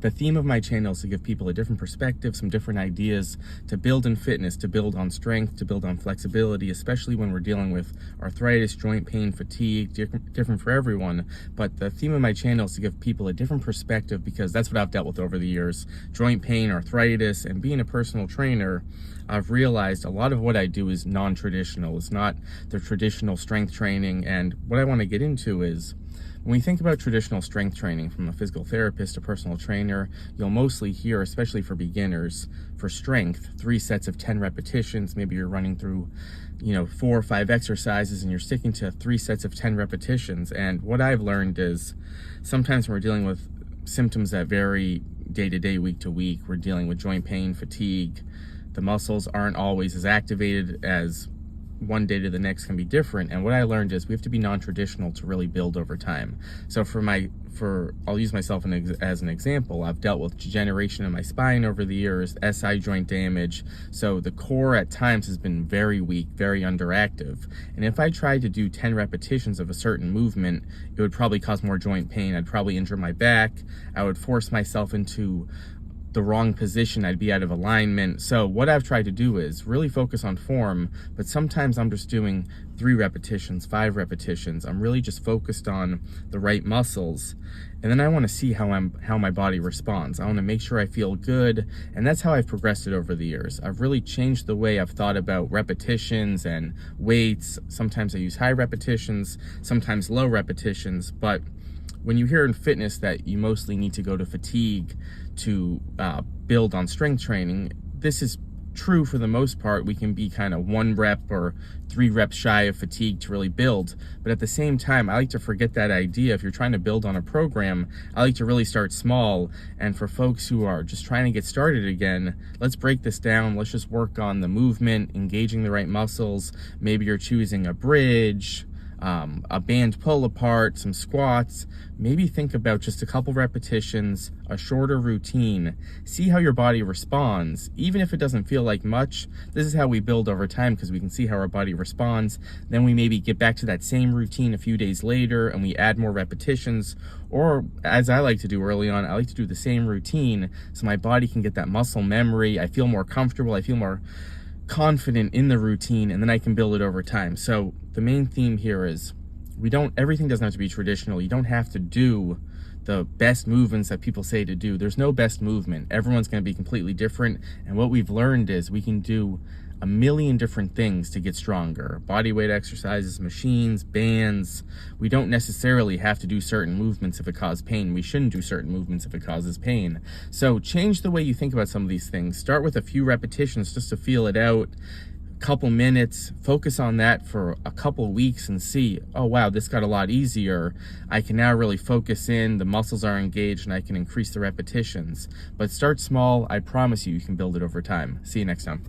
The theme of my channel is to give people a different perspective, some different ideas to build in fitness, to build on strength, to build on flexibility, especially when we're dealing with arthritis, joint pain, fatigue, different for everyone. But the theme of my channel is to give people a different perspective because that's what I've dealt with over the years. Joint pain, arthritis, and being a personal trainer, I've realized a lot of what I do is non-traditional. It's not the traditional strength training. And what I want to get into is, when we think about traditional strength training, from a physical therapist to personal trainer, you'll mostly hear, especially for beginners, for strength, 3 sets of 10 repetitions. Maybe you're running through, 4 or 5 exercises and you're sticking to 3 sets of 10 repetitions. And what I've learned is sometimes when we're dealing with symptoms that vary day to day, week to week, we're dealing with joint pain, fatigue, the muscles aren't always as activated as one day to the next can be different. And what I learned is we have to be non-traditional to really build over time. So I'll use myself as an example. I've dealt with degeneration in my spine over the years, SI joint damage. So the core at times has been very weak, very underactive. And if I tried to do 10 repetitions of a certain movement, it would probably cause more joint pain. I'd probably injure my back. I would force myself into the wrong position. I'd be out of alignment. So what I've tried to do is really focus on form, but sometimes I'm just doing 3 repetitions, 5 repetitions. I'm really just focused on the right muscles. And then I want to see how my body responds. I want to make sure I feel good. And that's how I've progressed it over the years. I've really changed the way I've thought about repetitions and weights. Sometimes I use high repetitions, sometimes low repetitions, but when you hear in fitness that you mostly need to go to fatigue to build on strength training, this is true for the most part. We can be kind of 1 rep or 3 reps shy of fatigue to really build. But at the same time, I like to forget that idea. If you're trying to build on a program, I like to really start small. And for folks who are just trying to get started again, let's break this down. Let's just work on the movement, engaging the right muscles. Maybe you're choosing a bridge, a band pull apart, some squats. Maybe think about just a couple repetitions, a shorter routine. See how your body responds. Even if it doesn't feel like much, this is how we build over time because we can see how our body responds. Then we maybe get back to that same routine a few days later and we add more repetitions. Or as I like to do early on, I like to do the same routine so my body can get that muscle memory. I feel more comfortable. I feel more confident in the routine, and then I can build it over time. So the main theme here is everything doesn't have to be traditional. You don't have to do the best movements that people say to do. There's no best movement. Everyone's going to be completely different. And what we've learned is we can do a million different things to get stronger. Body weight exercises, machines, bands. We don't necessarily have to do certain movements if it causes pain. We shouldn't do certain movements if it causes pain. So change the way you think about some of these things. Start with a few repetitions just to feel it out. Couple minutes, focus on that for a couple weeks and see, oh wow, this got a lot easier. I can now really focus in, the muscles are engaged, and I can increase the repetitions. But start small. I promise you can build it over time. See you next time.